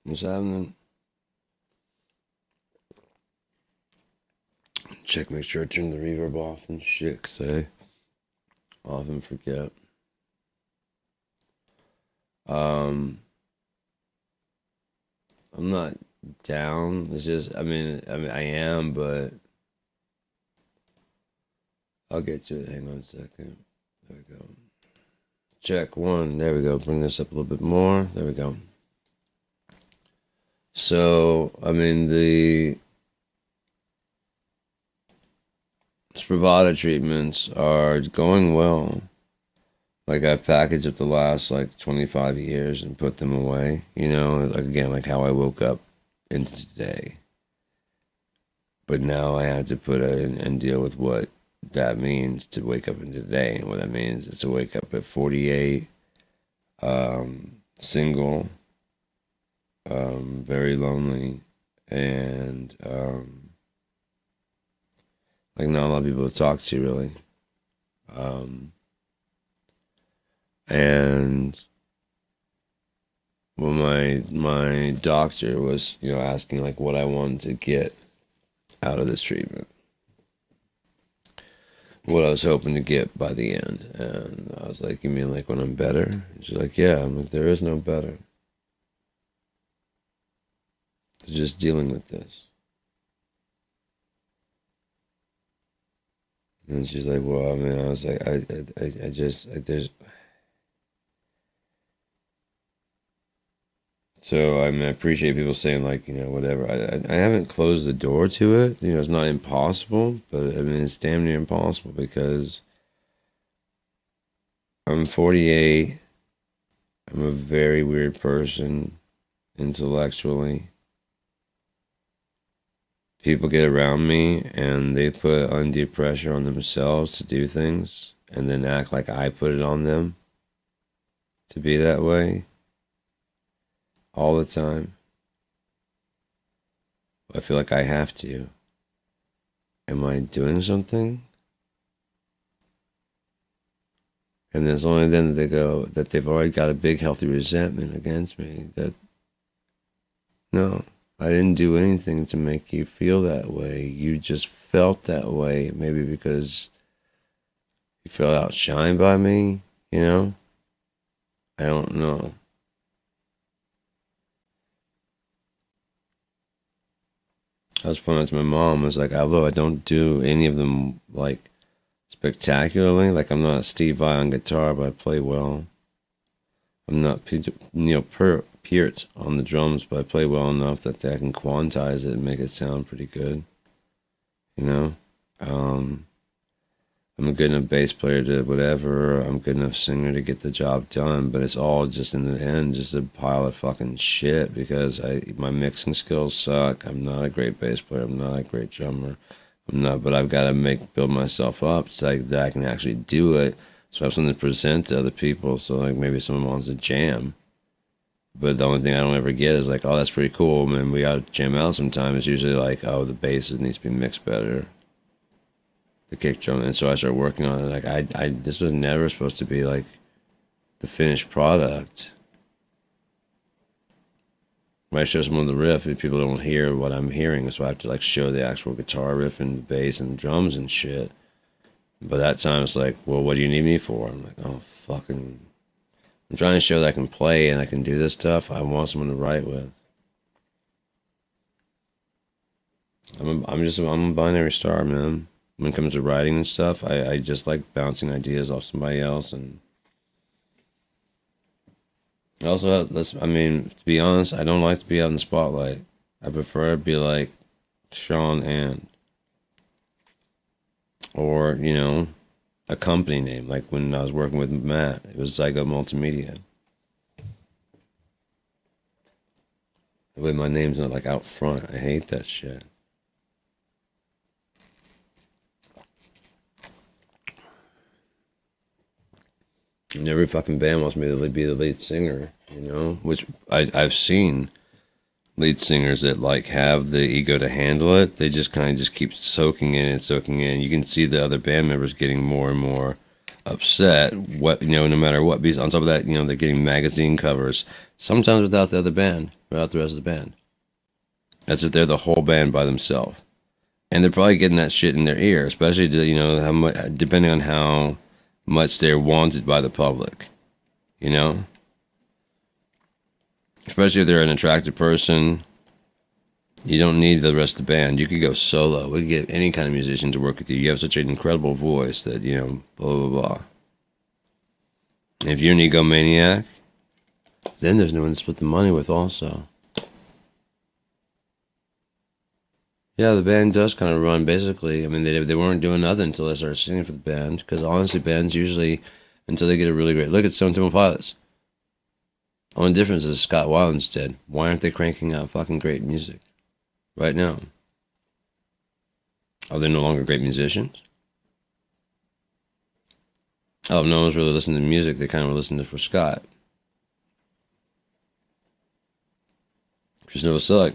What's happening? Check, make sure I turn the reverb off and shit, 'cause I often forget. I'm not down. It's just, I am, but I'll get to it. Hang on a second. There we go. Check one. There we go. Bring this up a little bit more. There we go. So, the Spravato treatments are going well. Like, I've packaged up the last, 25 years and put them away. Like how I woke up into today. But now I have to put in and deal with what that means to wake up into today. And what that means is to wake up at 48, single, very lonely, and not a lot of people to talk to, really. And when my doctor was, asking what I wanted to get out of this treatment, what I was hoping to get by the end, and I was like, "You mean when I'm better?" And she's like, "Yeah." I'm like, "There is no better. Just dealing with this." And she's like, "Well, I was like, I just, there's." So, I appreciate people saying, whatever. I haven't closed the door to it. It's not impossible, but, it's damn near impossible because I'm 48. I'm a very weird person intellectually. People get around me and they put undue pressure on themselves to do things and then act like I put it on them to be that way all the time. I feel like I have to. Am I doing something? And it's only then that they go that they've already got a big healthy resentment against me. That, no, I didn't do anything to make you feel that way. You just felt that way, maybe because you felt outshined by me, I don't know. I was pointing out to my mom, I was like, although I don't do any of them spectacularly, I'm not Steve Vai on guitar, but I play well. I'm not Peart on the drums, but I play well enough that I can quantize it and make it sound pretty good. I'm a good enough bass player to whatever. I'm a good enough singer to get the job done, but it's all just in the end just a pile of fucking shit because my mixing skills suck. I'm not a great bass player. I'm not a great drummer. I'm not, but I've got to build myself up so that I can actually do it. So I have something to present to other people. So maybe someone wants to jam. But the only thing I don't ever get is oh, that's pretty cool, man. We gotta jam out sometime. It's usually oh, the bass needs to be mixed better. The kick drum, and so I started working on it. This was never supposed to be the finished product. When I show someone the riff, if people don't hear what I'm hearing, so I have to show the actual guitar riff and the bass and the drums and shit. But that time it's well, what do you need me for? I'm oh, fucking, I'm trying to show that I can play and I can do this stuff. I want someone to write with. I'm a binary star, man. When it comes to writing and stuff, I just like bouncing ideas off somebody else. And also, to be honest, I don't like to be out in the spotlight. I prefer to be like Sean and, or, a company name. Like when I was working with Matt, it was Zygo Multimedia. The way my name's not out front, I hate that shit. And every fucking band wants me to be the lead singer, which I've seen lead singers that have the ego to handle it. They just kind of just keep soaking in and soaking in. You can see the other band members getting more and more upset. What no matter what. Because on top of that, they're getting magazine covers. Sometimes without the other band, without the rest of the band. That's if they're the whole band by themselves, and they're probably getting that shit in their ear, especially how much, depending on how much they're wanted by the public. Especially if they're an attractive person. You don't need the rest of the band. You could go solo. We could get any kind of musician to work with you. You have such an incredible voice that, blah, blah, blah. And if you're an egomaniac, then there's no one to split the money with also. Yeah, the band does kind of run, basically. I mean, they weren't doing nothing until they started singing for the band. Because honestly, bands usually, until they get a really great... Look at Stone Temple Pilots. Only difference is Scott Weiland's dead. Why aren't they cranking out fucking great music right now? Are they no longer great musicians? Oh, no one's really listening to music. They kind of were listening for Scott. Chris Novoselic.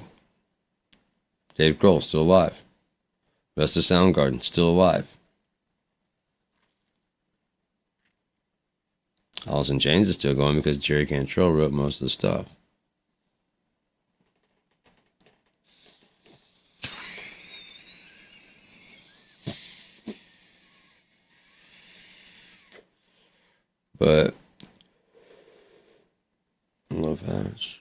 Dave Grohl, still alive. Rest of Soundgarden, still alive. Alice in Chains is still going because Jerry Cantrell wrote most of the stuff. But I love Hash.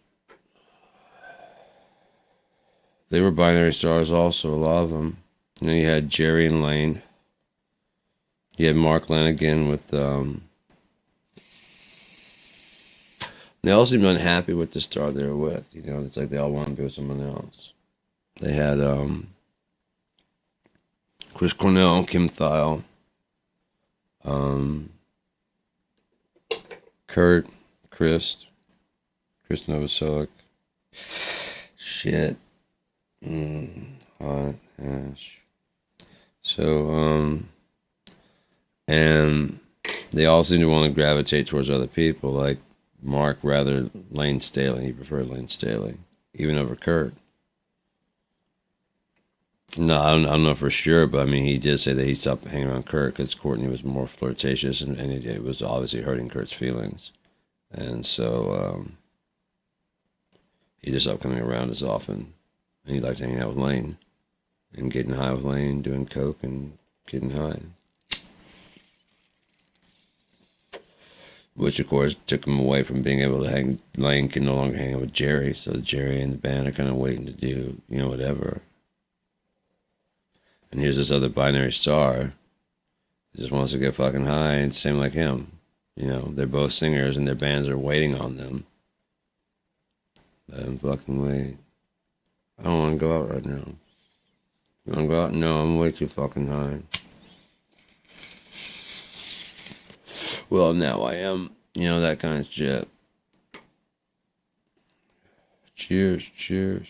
They were binary stars also, a lot of them. And then you had Jerry and Lane. You had Mark Lanigan with... They all seemed unhappy with the star they were with. It's like they all wanted to be with someone else. They had Chris Cornell, Kim Thile, Chris Novoselic. Shit. Hot Hash. So, and they all seem to want to gravitate towards other people, like Mark rather Lane Staley. He preferred Lane Staley, even over Kurt. No, I don't know for sure, but I mean, he did say that he stopped hanging around Kurt because Courtney was more flirtatious, and it was obviously hurting Kurt's feelings. And so he just stopped coming around as often. And he liked hanging out with Lane and getting high with Lane, doing coke and getting high. Which, of course, took him away from being able to hang. Lane can no longer hang out with Jerry, so Jerry and the band are kind of waiting to do, whatever. And here's this other binary star that just wants to get fucking high, and same like him. They're both singers, and their bands are waiting on them. Let them fucking wait. I don't want to go out right now. You want to go out? No, I'm way too fucking high. Well, now I am. That kind of shit. Cheers, cheers.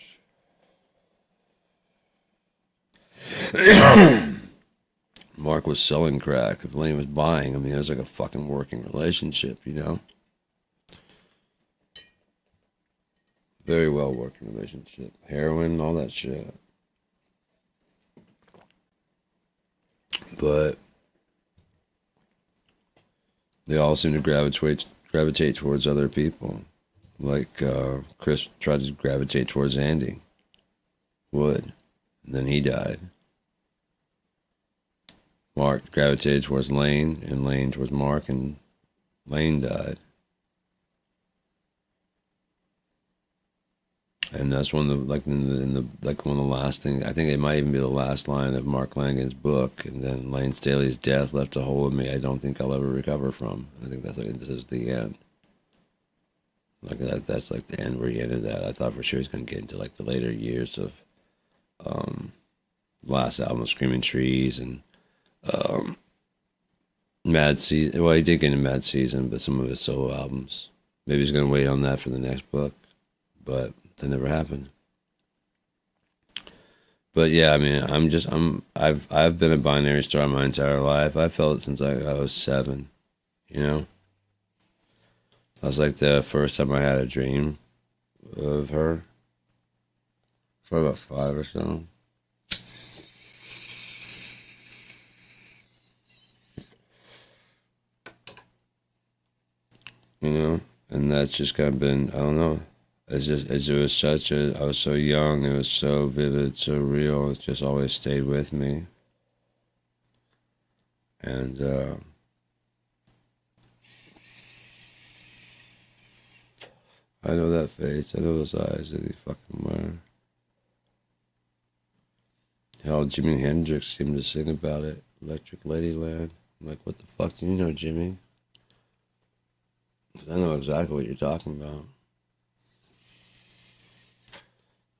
Mark was selling crack. If Lane was buying, it was like a fucking working relationship, Very well working relationship. Heroin, all that shit. But they all seem to gravitate towards other people. Like Chris tried to gravitate towards Andy Wood, and then he died. Mark gravitated towards Lane, and Lane towards Mark, and Lane died. And that's one of the one of the last things. I think it might even be the last line of Mark Langen's book. And then Lane Staley's death left a hole in me I don't think I'll ever recover from. I think this is the end. Like that's like the end where he ended that. I thought for sure he's gonna get into like the later years of last album of Screaming Trees and Mad Season. Well, he did get into Mad Season, but some of his solo albums. Maybe he's gonna wait on that for the next book, but that never happened. But yeah, I've been a binary star my entire life. I felt it since I was 7. That was like the first time I had a dream of her. Probably about 5 or so. you know, and that's just kind of been, I don't know. It's just, it was such a, I was so young, it was so vivid, so real, it just always stayed with me. And, I know that face, I know those eyes that he fucking wear. Hell, Jimi Hendrix seemed to sing about it. Electric Ladyland. I'm like, what the fuck do you know, Jimmy? 'Cause I know exactly what you're talking about.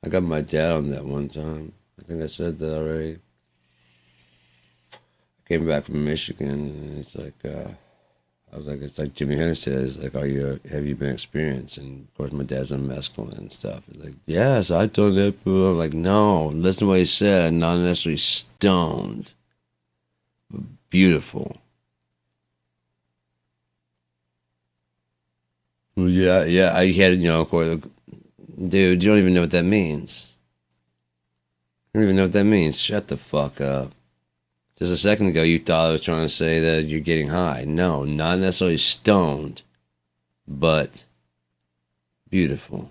I got my dad on that one time. I think I said that already. I came back from Michigan, and it's like, I was like, it's like Jimi Hendrix said, it's like, have you been experienced? And of course, my dad's on mescaline and stuff. He's like, yes, I told that. I'm like, no, listen to what he said, not necessarily stoned, but beautiful. Well, yeah, I had, of course, dude, you don't even know what that means. You don't even know what that means. Shut the fuck up. Just a second ago, you thought I was trying to say that you're getting high. No, not necessarily stoned, but beautiful.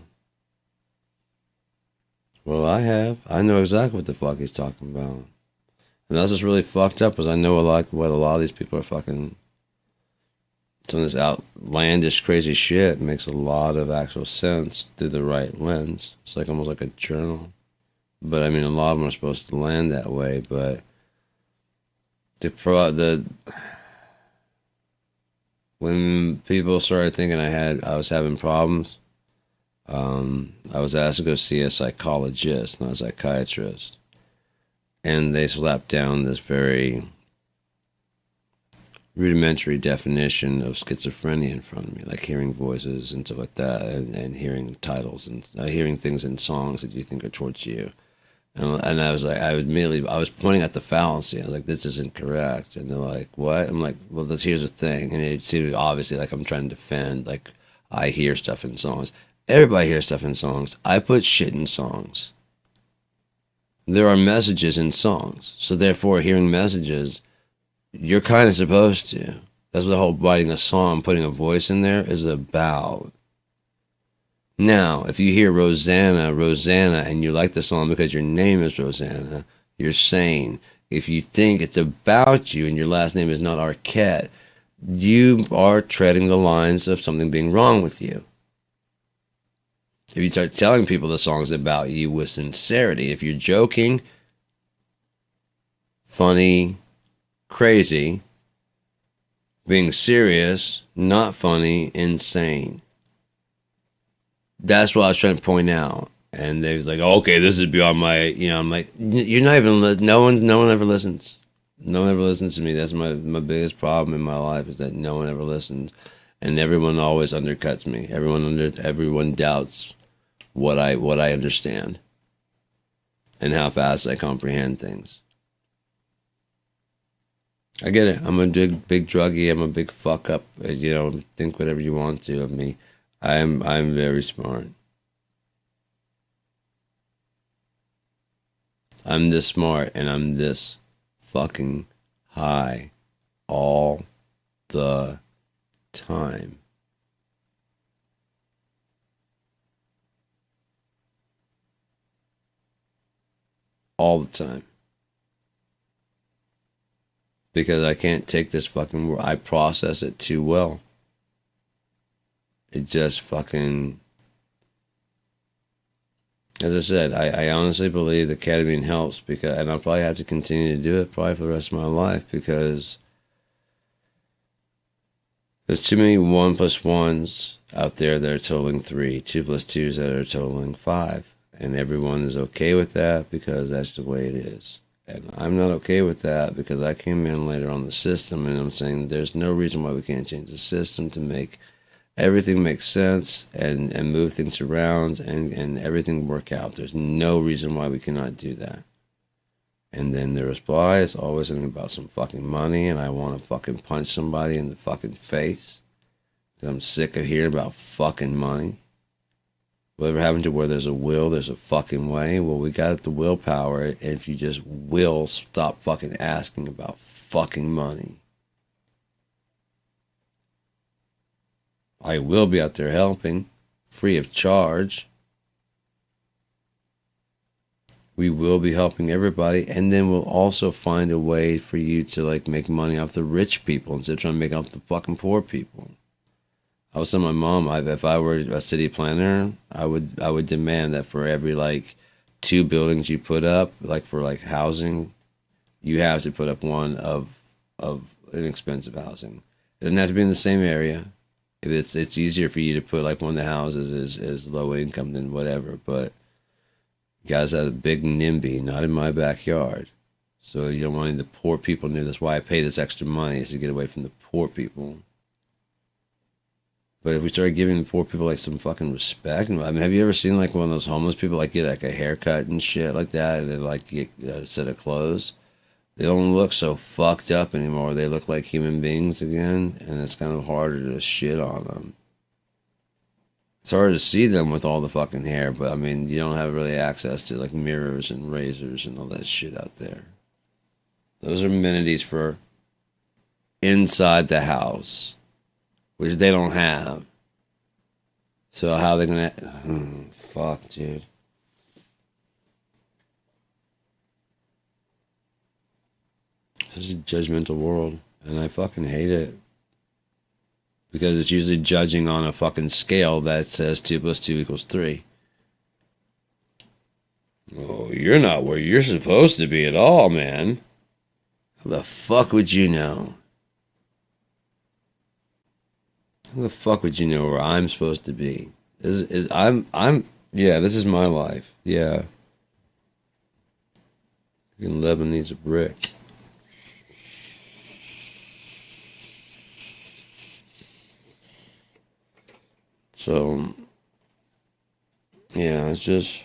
Well, I have. I know exactly what the fuck he's talking about. And that's what's really fucked up, is I know what a lot of these people are fucking. Some of this outlandish, crazy shit makes a lot of actual sense through the right lens. It's like almost like a journal. But I mean, a lot of them are supposed to land that way, but when people started thinking I was having problems, I was asked to go see a psychologist, not a psychiatrist, and they slapped down this very rudimentary definition of schizophrenia in front of me, like hearing voices and stuff like that, and hearing titles and hearing things in songs that you think are towards you. And I was like, I was pointing at the fallacy. I was like, this isn't correct. And they're like, what? I'm like, well, here's the thing. And it seemed obviously like I'm trying to defend, like, I hear stuff in songs. Everybody hears stuff in songs. I put shit in songs. There are messages in songs. So therefore, hearing messages, you're kind of supposed to. That's what the whole writing a song, putting a voice in there is about. Now, if you hear Rosanna, and you like the song because your name is Rosanna, you're sane. If you think it's about you and your last name is not Arquette, you are treading the lines of something being wrong with you. If you start telling people the song's about you with sincerity, if you're joking, funny, crazy, being serious, not funny, insane. That's what I was trying to point out. And they was like, oh, okay, this is beyond my, I'm like, you're not even, no one ever listens. No one ever listens to me. That's my biggest problem in my life, is that no one ever listens. And everyone always undercuts me. Everyone doubts what I understand and how fast I comprehend things. I get it. I'm a big druggie. I'm a big fuck up. Think whatever you want to of me. I'm very smart. I'm this smart, and I'm this fucking high all the time. All the time. Because I can't take this fucking world. I process it too well. It just fucking, as I said, I honestly believe that ketamine helps, and I'll probably have to continue to do it probably for the rest of my life, because there's too many 1 + 1s out there that are totaling 3, 2 + 2s that are totaling 5, and everyone is okay with that because that's the way it is. And I'm not okay with that, because I came in later on the system, and I'm saying there's no reason why we can't change the system to make everything make sense and move things around and everything work out. There's no reason why we cannot do that. And then the reply is always something about some fucking money, and I want to fucking punch somebody in the fucking face, because I'm sick of hearing about fucking money. Whatever happened to where there's a will, there's a fucking way? Well, we got the willpower, and if you just will stop fucking asking about fucking money. I will be out there helping, free of charge. We will be helping everybody, and then we'll also find a way for you to like make money off the rich people instead of trying to make off the fucking poor people. I was telling my mom, if I were a city planner, I would demand that for every like 2 buildings you put up, like for like housing, you have to put up one of inexpensive housing. It doesn't have to be in the same area. If it's easier for you to put like one of the houses is low income than whatever, but you guys have a big NIMBY, not in my backyard. So you don't want any of the poor people near. That's why I pay this extra money, is to get away from the poor people. But if we started giving the poor people like some fucking respect, I mean, have you ever seen like one of those homeless people like get like a haircut and shit like that, and then like get a set of clothes? They don't look so fucked up anymore. They look like human beings again, and it's kind of harder to shit on them. It's hard to see them with all the fucking hair, but I mean, you don't have really access to like mirrors and razors and all that shit out there. Those are amenities for inside the house, which they don't have. So how are they gonna? Fuck, dude. This is a judgmental world, and I fucking hate it. Because it's usually judging on a fucking scale that says 2 + 2 = 3. Oh, you're not where you're supposed to be at all, man. How the fuck would you know? How the fuck would you know where I'm supposed to be? Yeah, this is my life. Yeah. Lebanon needs a brick. So, yeah, it's just,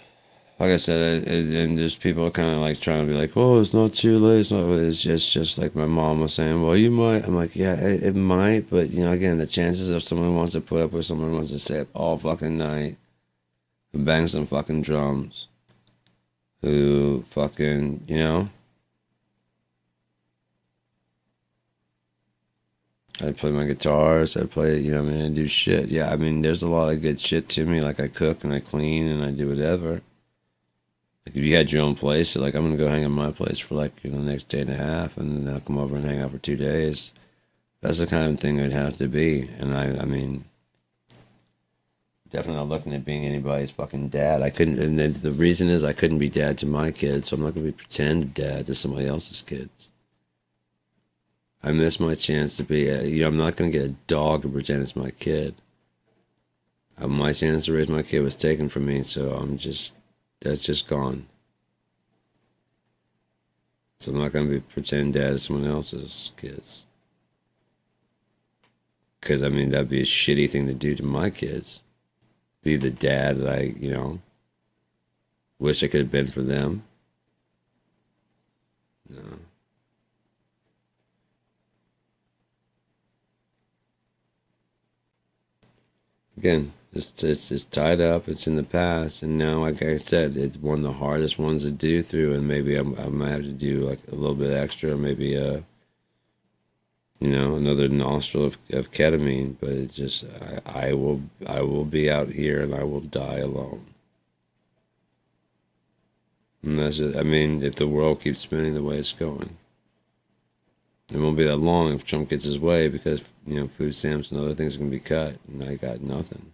like I said, and there's people kind of like trying to be like, oh, it's not too late. It's just like my mom was saying, well, you might. I'm like, yeah, it might. But, you know, again, the chances of someone wants to put up with someone wants to stay up all fucking night and bang some fucking drums, who fucking, you know, I play my guitars, I play, you know, I mean, I do shit. Yeah, I mean, there's a lot of good shit to me. Like, I cook and I clean and I do whatever. Like, if you had your own place, like, I'm going to go hang at my place for, like, you know, the next day and a half, and then I'll come over and hang out for 2 days. That's the kind of thing it'd have to be. And I mean, definitely not looking at being anybody's fucking dad. I couldn't, and the reason is I couldn't be dad to my kids, so I'm not going to be pretend dad to somebody else's kids. I miss my chance to be, you know, I'm not going to get a dog to pretend it's my kid. My chance to raise my kid was taken from me, so that's just gone. So I'm not going to be pretend dad to someone else's kids. Because, I mean, that'd be a shitty thing to do to my kids. Be the dad that I, you know, wish I could have been for them. No. Again, it's tied up. It's in the past, and now, like I said, it's one of the hardest ones to do through. And maybe I might have to do like a little bit extra, maybe you know, another nostril of ketamine. But it just, I will be out here, and I will die alone. And that's just, I mean, if the world keeps spinning the way it's going, it won't be that long if Trump gets his way, because, you know, food stamps and other things are going to be cut, and I got nothing.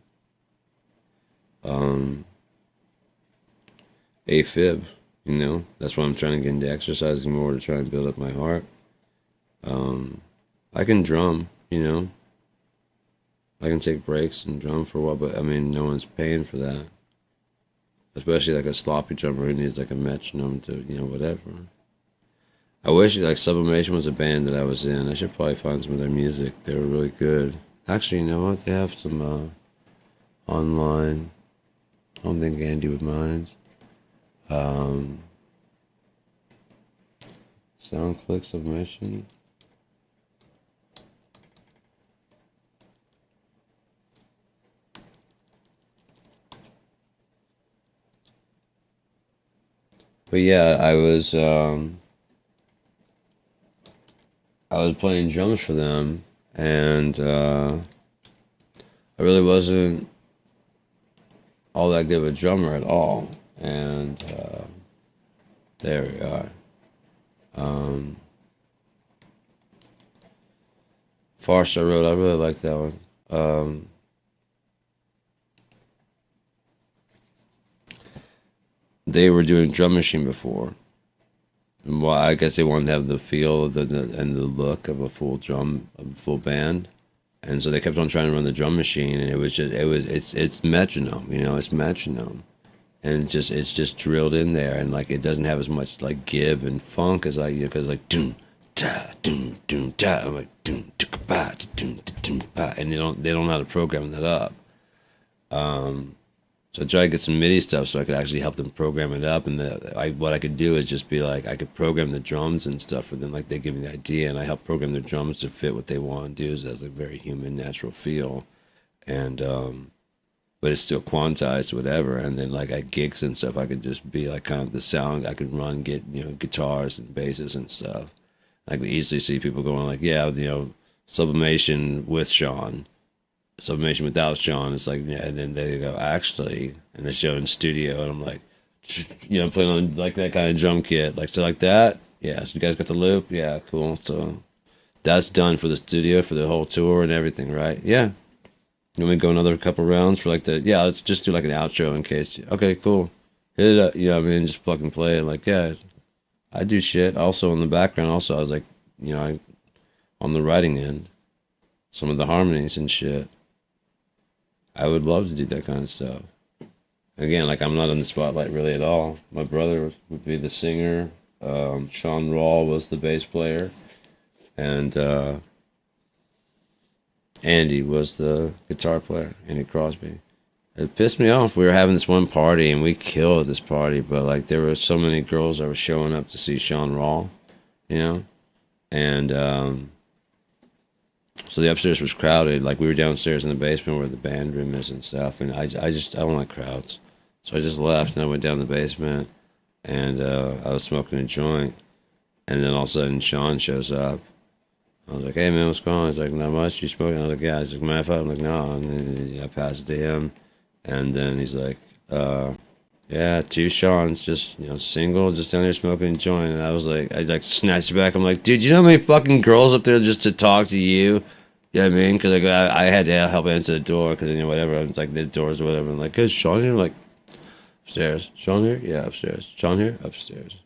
AFib, you know, that's why I'm trying to get into exercising more, to try and build up my heart. I can drum, you know. I can take breaks and drum for a while, but I mean, no one's paying for that. Especially like a sloppy drummer who needs like a metronome to, you know, whatever. I wish like Sublimation was a band that I was in. I should probably find some of their music. They were really good. Actually, you know what? They have some online. I don't think Andy would mind. SoundClick Sublimation. But yeah, I was playing drums for them, and I I really wasn't all that good of a drummer at all. And there we are. Far Star Road, I really like that one. They were doing drum machine before. And well, I guess they wanted to have the feel of and the look of a full band. And so they kept on trying to run the drum machine, and it's metronome, it's metronome. And it's just drilled in there, and like it doesn't have as much like give and funk as because like doom ta doom doom ta. I'm like doom ba doom doom ba, and they don't know how to program that up. So I tried to get some MIDI stuff so I could actually help them program it up, and what I could do is just be like I could program the drums and stuff for them. Like they give me the idea, and I help program their drums to fit what they want to do. So that's a very human, natural feel, and but it's still quantized, whatever. And then like at gigs and stuff, I could just be like kind of the sound. I could get guitars and basses and stuff. I could easily see people going like, yeah, sublimation with Sean. Sublimation without Sean, it's like, yeah, and then they go, actually, and they show in studio, and I'm like, playing on like that kind of drum kit, like, so like that, yeah, so you guys got the loop, yeah, cool, so that's done for the studio, for the whole tour and everything, right? Yeah. You want me to go another couple rounds for like yeah, let's just do like an outro in case, okay, cool, hit it up, just plug and play, and like, yeah, I do shit, also in the background, also, I was like, on the writing end, some of the harmonies and shit. I would love to do that kind of stuff. Again, like I'm not in the spotlight really at all. My brother would be the singer. Sean Rawl was the bass player. And Andy was the guitar player, Andy Crosby. It pissed me off. We were having this one party and we killed this party, but like there were so many girls that were showing up to see Sean Rawl, and so the upstairs was crowded. Like we were downstairs in the basement where the band room is and stuff. And I don't like crowds. So I just left and I went down the basement and I was smoking a joint. And then all of a sudden Sean shows up. I was like, hey man, what's going on? He's like, not much. You smoking? I was like, yeah. He's like, mind if I'm like, no. And then I passed it to him. And then he's like, yeah, two Sean's just, single, just down there smoking a joint. And I was like, I like snatched it back. I'm like, dude, you know how many fucking girls up there just to talk to you? You know what I mean? Because like, I had to help answer the door because, whatever. It's like the doors or whatever. I'm like, is Sean here? I'm like, upstairs. Sean here? Yeah, upstairs. Sean here? Upstairs.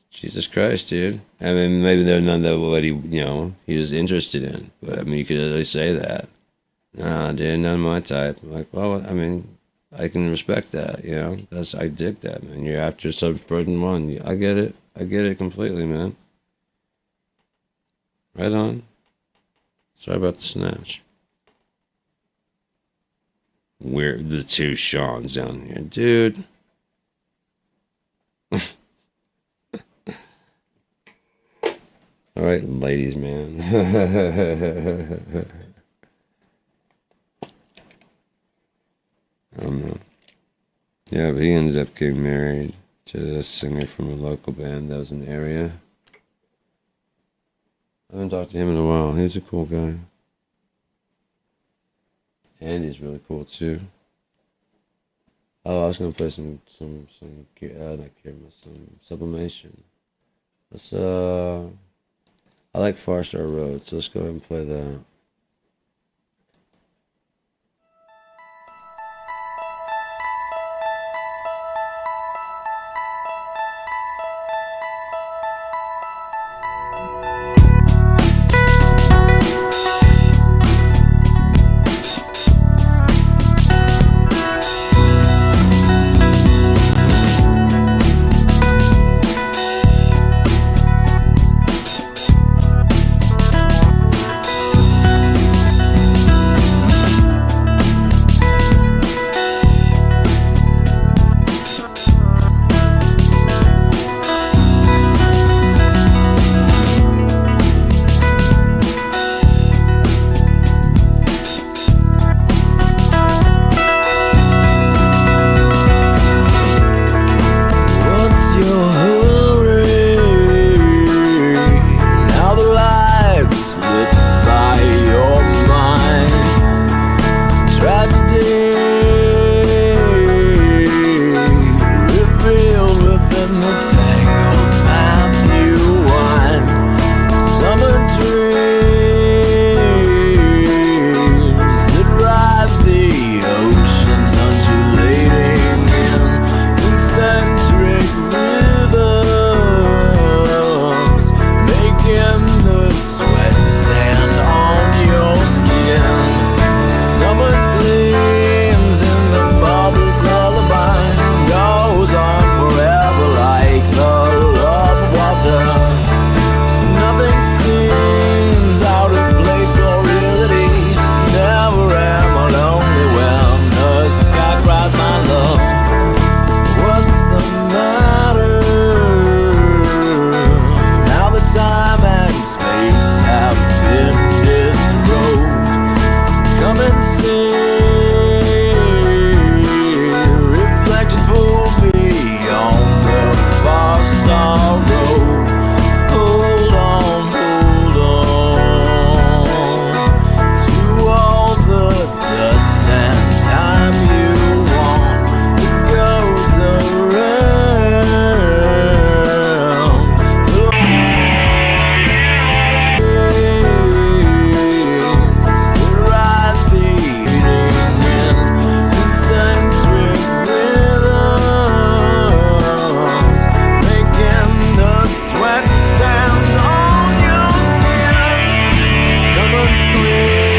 Jesus Christ, dude. I mean, maybe they're none of what he was interested in. But, I mean, you could at least say that. Nah, dude, none of my type. I'm like, well, I mean, I can respect that, I dig that, man. You're after certain one. I get it. I get it completely, man. Right on. Sorry about the snatch. We're the two Seans down here, dude. All right, ladies, man. I don't know. Yeah, but he ended up getting married to a singer from a local band that was in the area. I haven't talked to him in a while. He's a cool guy. Andy's really cool too. Oh, I was gonna play some sublimation. Let's I like Far Star Road, so let's go ahead and play that.